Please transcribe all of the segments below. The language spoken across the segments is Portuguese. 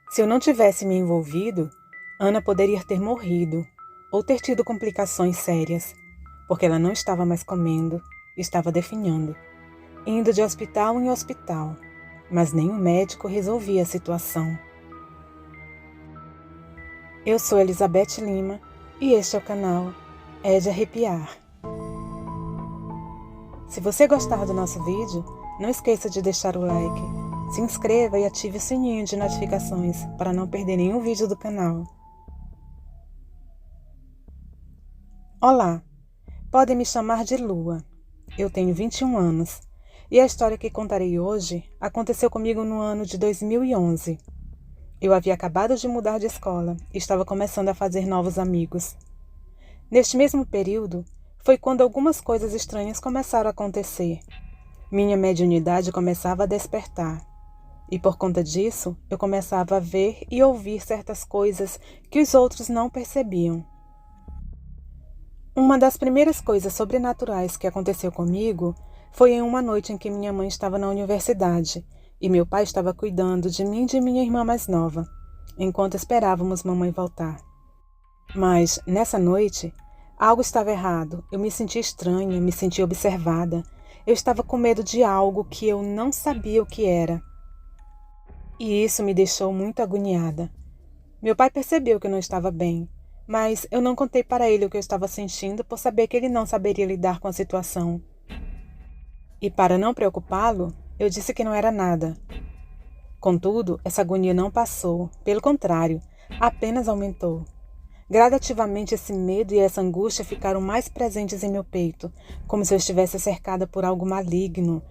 Se eu não tivesse me envolvido, Ana poderia ter morrido ou ter tido complicações sérias, porque ela não estava mais comendo, estava definhando, indo de hospital em hospital, mas nenhum médico resolvia a situação. Eu sou Elizabeth Lima e este é o canal É de Arrepiar. Se você gostar do nosso vídeo, não esqueça de deixar o like, se inscreva e ative o sininho de notificações para não perder nenhum vídeo do canal. Olá, podem me chamar de Lua. Eu tenho 21 anos e a história que contarei hoje aconteceu comigo no ano de 2011. Eu havia acabado de mudar de escola e estava começando a fazer novos amigos. Neste mesmo período, foi quando algumas coisas estranhas começaram a acontecer. Minha mediunidade começava a despertar. E por conta disso, eu começava a ver e ouvir certas coisas que os outros não percebiam. Uma das primeiras coisas sobrenaturais que aconteceu comigo foi em uma noite em que minha mãe estava na universidade e meu pai estava cuidando de mim e de minha irmã mais nova, enquanto esperávamos mamãe voltar. Mas, nessa noite, algo estava errado. Eu me senti estranha, me senti observada. Eu estava com medo de algo que eu não sabia o que era. E isso me deixou muito agoniada. Meu pai percebeu que eu não estava bem, mas eu não contei para ele o que eu estava sentindo por saber que ele não saberia lidar com a situação. E para não preocupá-lo, eu disse que não era nada. Contudo, essa agonia não passou, pelo contrário, apenas aumentou. Gradativamente esse medo e essa angústia ficaram mais presentes em meu peito, como se eu estivesse cercada por algo maligno,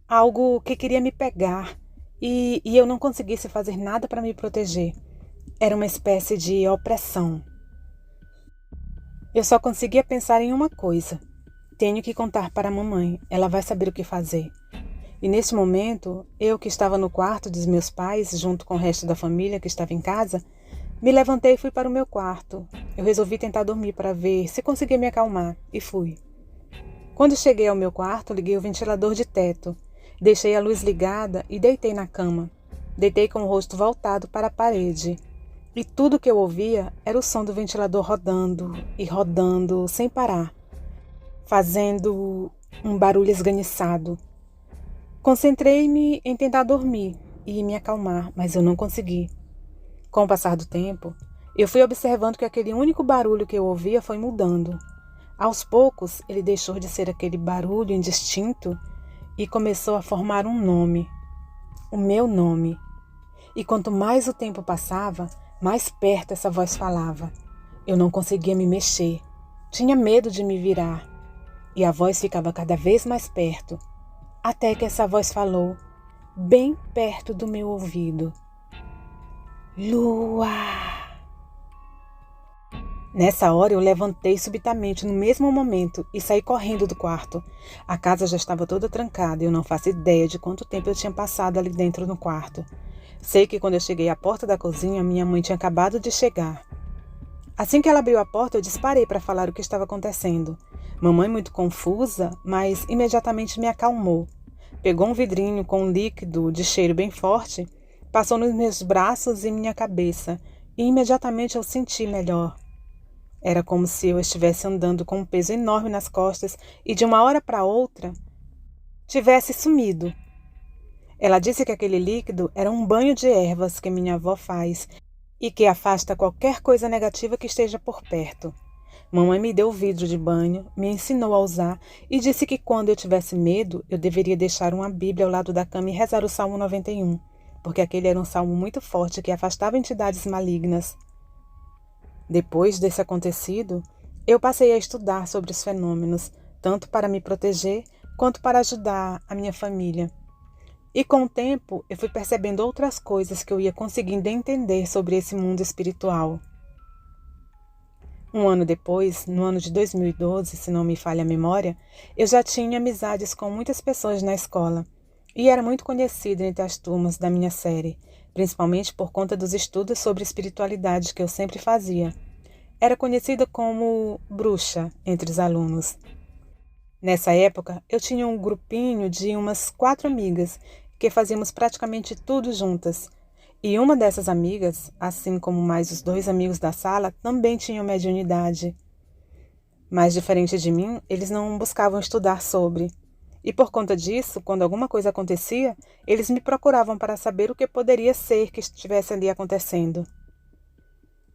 algo que queria me pegar, e eu não conseguisse fazer nada para me proteger. Era uma espécie de opressão. Eu só conseguia pensar em uma coisa. Tenho que contar para a mamãe, ela vai saber o que fazer. E nesse momento, eu que estava no quarto dos meus pais, junto com o resto da família que estava em casa, me levantei e fui para o meu quarto. Eu resolvi tentar dormir para ver se conseguia me acalmar, e fui. Quando cheguei ao meu quarto, liguei o ventilador de teto, deixei a luz ligada e deitei na cama. Deitei com o rosto voltado para a parede. E tudo que eu ouvia era o som do ventilador rodando e rodando sem parar, fazendo um barulho esganiçado. Concentrei-me em tentar dormir e me acalmar, mas eu não consegui. Com o passar do tempo, eu fui observando que aquele único barulho que eu ouvia foi mudando. Aos poucos, ele deixou de ser aquele barulho indistinto e começou a formar um nome, o meu nome. E quanto mais o tempo passava, mais perto essa voz falava. Eu não conseguia me mexer, tinha medo de me virar. E a voz ficava cada vez mais perto, até que essa voz falou, bem perto do meu ouvido. Lua! Nessa hora eu levantei subitamente no mesmo momento e saí correndo do quarto. A casa já estava toda trancada e eu não faço ideia de quanto tempo eu tinha passado ali dentro no quarto. Sei que quando eu cheguei à porta da cozinha, minha mãe tinha acabado de chegar. Assim que ela abriu a porta, eu disparei para falar o que estava acontecendo. Mamãe, muito confusa, mas imediatamente me acalmou. Pegou um vidrinho com um líquido de cheiro bem forte, passou nos meus braços e minha cabeça, e imediatamente eu senti melhor. Era como se eu estivesse andando com um peso enorme nas costas e de uma hora para outra tivesse sumido. Ela disse que aquele líquido era um banho de ervas que minha avó faz e que afasta qualquer coisa negativa que esteja por perto. Mamãe me deu o vidro de banho, me ensinou a usar e disse que quando eu tivesse medo, eu deveria deixar uma Bíblia ao lado da cama e rezar o Salmo 91, porque aquele era um salmo muito forte que afastava entidades malignas. Depois desse acontecido, eu passei a estudar sobre os fenômenos, tanto para me proteger quanto para ajudar a minha família. E com o tempo, eu fui percebendo outras coisas que eu ia conseguindo entender sobre esse mundo espiritual. Um ano depois, no ano de 2012, se não me falha a memória, eu já tinha amizades com muitas pessoas na escola e era muito conhecida entre as turmas da minha série, principalmente por conta dos estudos sobre espiritualidade que eu sempre fazia. Era conhecida como bruxa entre os alunos. Nessa época, eu tinha um grupinho de umas 4 amigas que fazíamos praticamente tudo juntas. E uma dessas amigas, assim como mais os 2 amigos da sala, também tinham mediunidade. Mas, diferente de mim, eles não buscavam estudar sobre. E por conta disso, quando alguma coisa acontecia, eles me procuravam para saber o que poderia ser que estivesse ali acontecendo.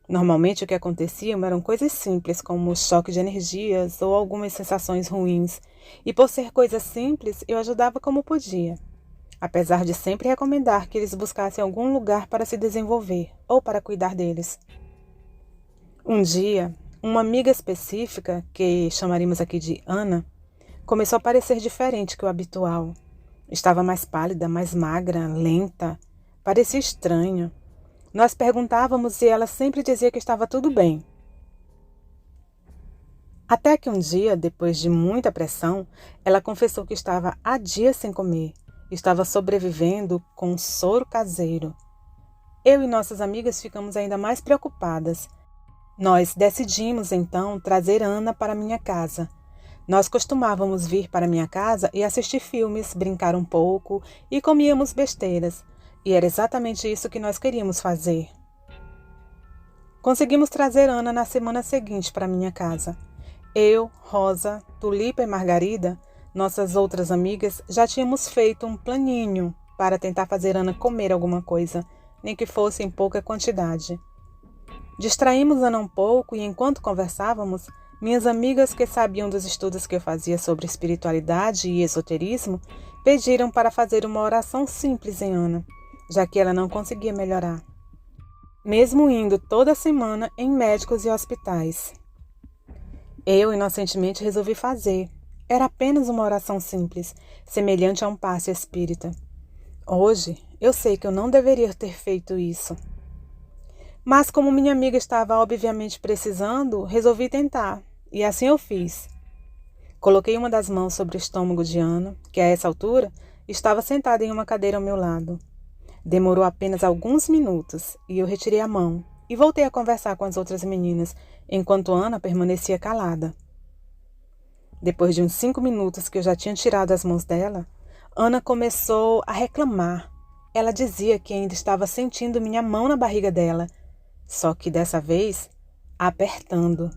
Normalmente o que acontecia eram coisas simples, como choque de energias ou algumas sensações ruins. E por ser coisas simples, eu ajudava como podia, apesar de sempre recomendar que eles buscassem algum lugar para se desenvolver ou para cuidar deles. Um dia, uma amiga específica, que chamaríamos aqui de Ana, começou a parecer diferente que o habitual. Estava mais pálida, mais magra, lenta. Parecia estranha. Nós perguntávamos e ela sempre dizia que estava tudo bem. Até que um dia, depois de muita pressão, ela confessou que estava há dias sem comer. Estava sobrevivendo com um soro caseiro. Eu e nossas amigas ficamos ainda mais preocupadas. Nós decidimos, então, trazer Ana para minha casa. Nós costumávamos vir para minha casa e assistir filmes, brincar um pouco e comíamos besteiras. E era exatamente isso que nós queríamos fazer. Conseguimos trazer Ana na semana seguinte para minha casa. Eu, Rosa, Tulipa e Margarida, nossas outras amigas, já tínhamos feito um planinho para tentar fazer Ana comer alguma coisa, nem que fosse em pouca quantidade. Distraímos Ana um pouco e, enquanto conversávamos, minhas amigas que sabiam dos estudos que eu fazia sobre espiritualidade e esoterismo pediram para fazer uma oração simples em Ana, já que ela não conseguia melhorar, mesmo indo toda semana em médicos e hospitais. Eu, inocentemente, resolvi fazer. Era apenas uma oração simples, semelhante a um passe espírita. Hoje, eu sei que eu não deveria ter feito isso. Mas como minha amiga estava obviamente precisando, resolvi tentar, e assim eu fiz. Coloquei uma das mãos sobre o estômago de Ana, que a essa altura estava sentada em uma cadeira ao meu lado. Demorou apenas alguns minutos, e eu retirei a mão e voltei a conversar com as outras meninas, enquanto Ana permanecia calada. Depois de uns 5 minutos que eu já tinha tirado as mãos dela, Ana começou a reclamar. Ela dizia que ainda estava sentindo minha mão na barriga dela, só que dessa vez, apertando.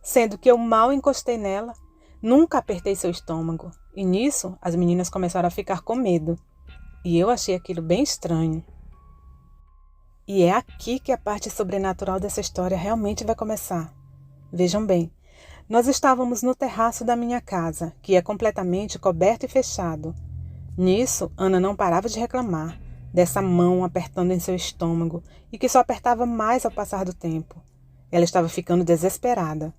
Sendo que eu mal encostei nela, nunca apertei seu estômago, e nisso as meninas começaram a ficar com medo, e eu achei aquilo bem estranho. E é aqui que a parte sobrenatural dessa história realmente vai começar. Vejam bem, nós estávamos no terraço da minha casa, que é completamente coberto e fechado. Nisso, Ana não parava de reclamar, dessa mão apertando em seu estômago e que só apertava mais ao passar do tempo. Ela estava ficando desesperada.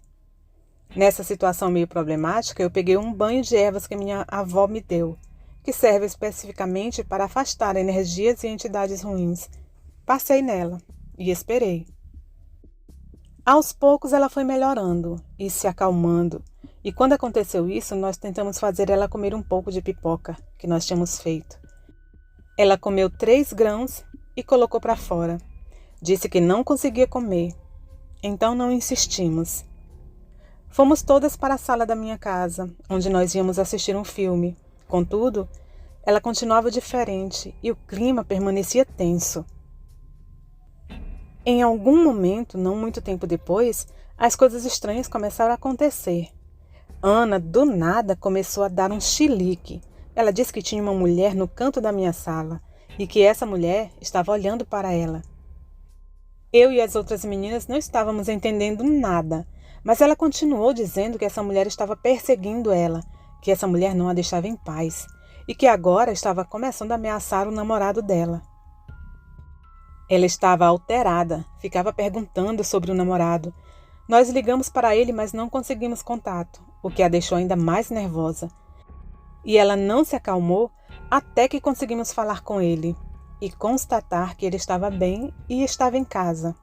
Nessa situação meio problemática, eu peguei um banho de ervas que minha avó me deu, que serve especificamente para afastar energias e entidades ruins. Passei nela e esperei. Aos poucos ela foi melhorando e se acalmando, e quando aconteceu isso, nós tentamos fazer ela comer um pouco de pipoca que nós tínhamos feito. Ela comeu 3 grãos e colocou para fora. Disse que não conseguia comer, então não insistimos. Fomos todas para a sala da minha casa, onde nós íamos assistir um filme. Contudo, ela continuava diferente e o clima permanecia tenso. Em algum momento, não muito tempo depois, as coisas estranhas começaram a acontecer. Ana, do nada, começou a dar um chilique. Ela disse que tinha uma mulher no canto da minha sala e que essa mulher estava olhando para ela. Eu e as outras meninas não estávamos entendendo nada, mas ela continuou dizendo que essa mulher estava perseguindo ela, que essa mulher não a deixava em paz e que agora estava começando a ameaçar o namorado dela. Ela estava alterada, ficava perguntando sobre o namorado. Nós ligamos para ele, mas não conseguimos contato, o que a deixou ainda mais nervosa. E ela não se acalmou até que conseguimos falar com ele e constatar que ele estava bem e estava em casa.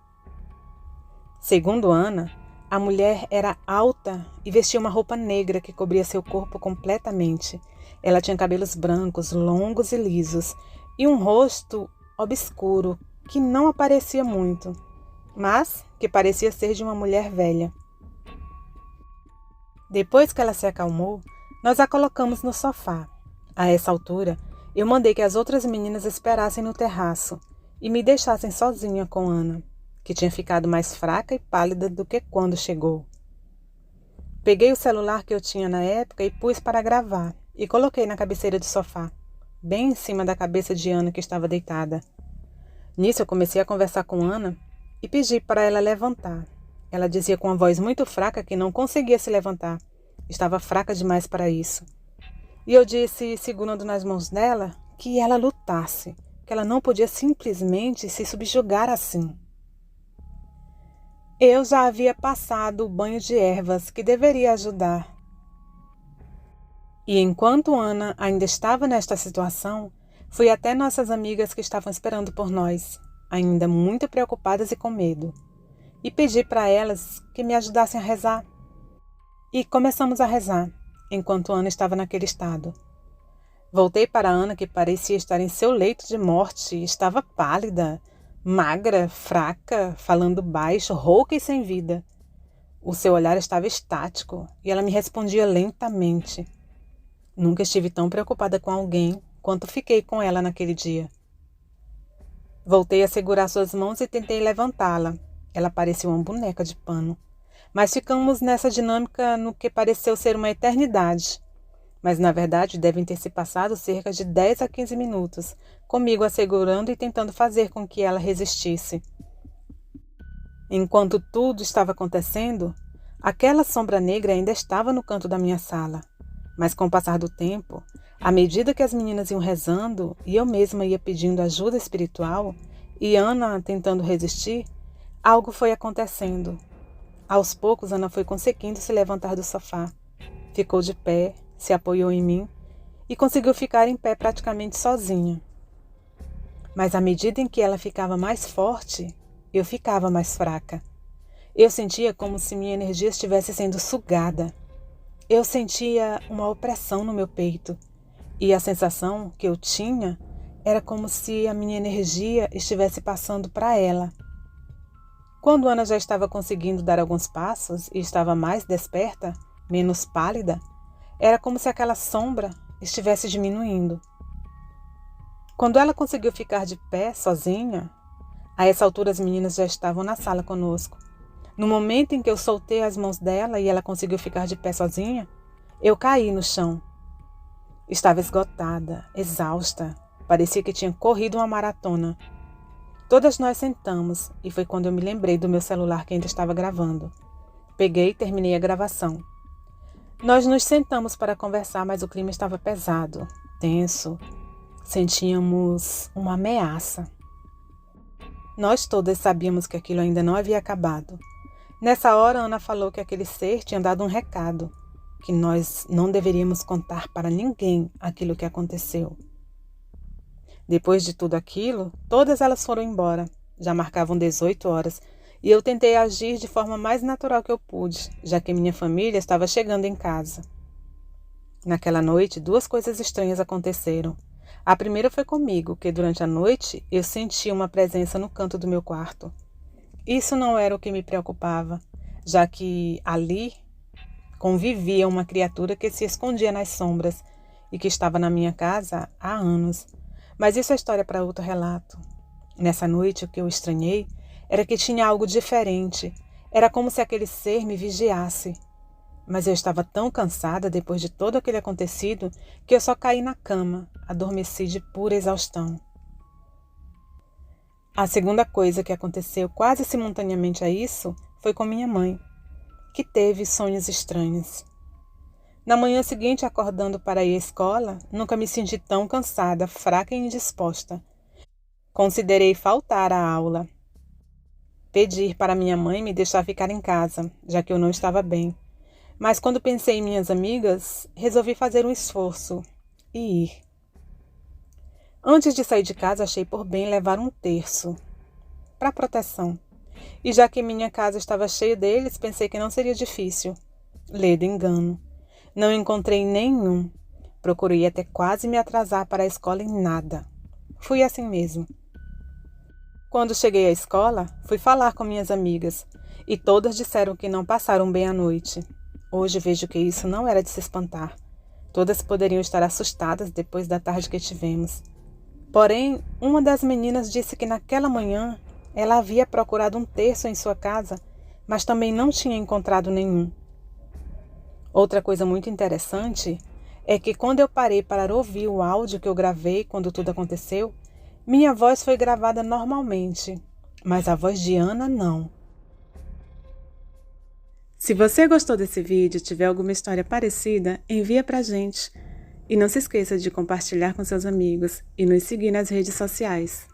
Segundo Ana, a mulher era alta e vestia uma roupa negra que cobria seu corpo completamente. Ela tinha cabelos brancos, longos e lisos, e um rosto obscuro que não aparecia muito, mas que parecia ser de uma mulher velha. Depois que ela se acalmou, nós a colocamos no sofá. A essa altura, eu mandei que as outras meninas esperassem no terraço, e me deixassem sozinha com Ana, que tinha ficado mais fraca e pálida do que quando chegou. Peguei o celular que eu tinha na época e pus para gravar, e coloquei na cabeceira do sofá, bem em cima da cabeça de Ana, que estava deitada. Nisso eu comecei a conversar com Ana e pedi para ela levantar. Ela dizia com uma voz muito fraca que não conseguia se levantar. Estava fraca demais para isso. E eu disse, segurando nas mãos dela, que ela lutasse, que ela não podia simplesmente se subjugar assim. Eu já havia passado o banho de ervas, que deveria ajudar. E enquanto Ana ainda estava nesta situação, fui até nossas amigas que estavam esperando por nós, ainda muito preocupadas e com medo, e pedi para elas que me ajudassem a rezar. E começamos a rezar, enquanto Ana estava naquele estado. Voltei para Ana, que parecia estar em seu leito de morte, e estava pálida, magra, fraca, falando baixo, rouca e sem vida. O seu olhar estava estático e ela me respondia lentamente. Nunca estive tão preocupada com alguém quanto fiquei com ela naquele dia. Voltei a segurar suas mãos e tentei levantá-la. Ela parecia uma boneca de pano. Mas ficamos nessa dinâmica no que pareceu ser uma eternidade. Mas, na verdade, devem ter se passado cerca de 10 a 15 minutos, comigo a segurando e tentando fazer com que ela resistisse. Enquanto tudo estava acontecendo, aquela sombra negra ainda estava no canto da minha sala. Mas, com o passar do tempo, à medida que as meninas iam rezando e eu mesma ia pedindo ajuda espiritual, e Ana tentando resistir, algo foi acontecendo. Aos poucos, Ana foi conseguindo se levantar do sofá. Ficou de pé, se apoiou em mim e conseguiu ficar em pé praticamente sozinha. Mas à medida em que ela ficava mais forte, eu ficava mais fraca. Eu sentia como se minha energia estivesse sendo sugada. Eu sentia uma opressão no meu peito e a sensação que eu tinha era como se a minha energia estivesse passando para ela. Quando Ana já estava conseguindo dar alguns passos e estava mais desperta, menos pálida, era como se aquela sombra estivesse diminuindo. Quando ela conseguiu ficar de pé, sozinha, a essa altura as meninas já estavam na sala conosco. No momento em que eu soltei as mãos dela e ela conseguiu ficar de pé sozinha, eu caí no chão. Estava esgotada, exausta, parecia que tinha corrido uma maratona. Todas nós sentamos e foi quando eu me lembrei do meu celular que ainda estava gravando. Peguei e terminei a gravação. Nós nos sentamos para conversar, mas o clima estava pesado, tenso. Sentíamos uma ameaça. Nós todas sabíamos que aquilo ainda não havia acabado. Nessa hora, Ana falou que aquele ser tinha dado um recado, que nós não deveríamos contar para ninguém aquilo que aconteceu. Depois de tudo aquilo, todas elas foram embora. Já marcavam 18 horas. E eu tentei agir de forma mais natural que eu pude, já que minha família estava chegando em casa. Naquela noite, 2 coisas estranhas aconteceram. A primeira foi comigo, que durante a noite eu senti uma presença no canto do meu quarto. Isso não era o que me preocupava, já que ali convivia uma criatura que se escondia nas sombras e que estava na minha casa há anos. Mas isso é história para outro relato. Nessa noite, o que eu estranhei era que tinha algo diferente. Era como se aquele ser me vigiasse. Mas eu estava tão cansada depois de todo aquele acontecido que eu só caí na cama, adormeci de pura exaustão. A segunda coisa que aconteceu quase simultaneamente a isso foi com minha mãe, que teve sonhos estranhos. Na manhã seguinte, acordando para ir à escola, nunca me senti tão cansada, fraca e indisposta. Considerei faltar à aula. Pedir para minha mãe me deixar ficar em casa, já que eu não estava bem. Mas quando pensei em minhas amigas, resolvi fazer um esforço e ir. Antes de sair de casa, achei por bem levar um terço para proteção. E já que minha casa estava cheia deles, pensei que não seria difícil. Ledo engano. Não encontrei nenhum. Procurei até quase me atrasar para a escola e nada. Fui assim mesmo. Quando cheguei à escola, fui falar com minhas amigas e todas disseram que não passaram bem a noite. Hoje vejo que isso não era de se espantar. Todas poderiam estar assustadas depois da tarde que tivemos. Porém, uma das meninas disse que naquela manhã ela havia procurado um terço em sua casa, mas também não tinha encontrado nenhum. Outra coisa muito interessante é que quando eu parei para ouvir o áudio que eu gravei quando tudo aconteceu, minha voz foi gravada normalmente, mas a voz de Ana não. Se você gostou desse vídeo e tiver alguma história parecida, envia pra gente. E não se esqueça de compartilhar com seus amigos e nos seguir nas redes sociais.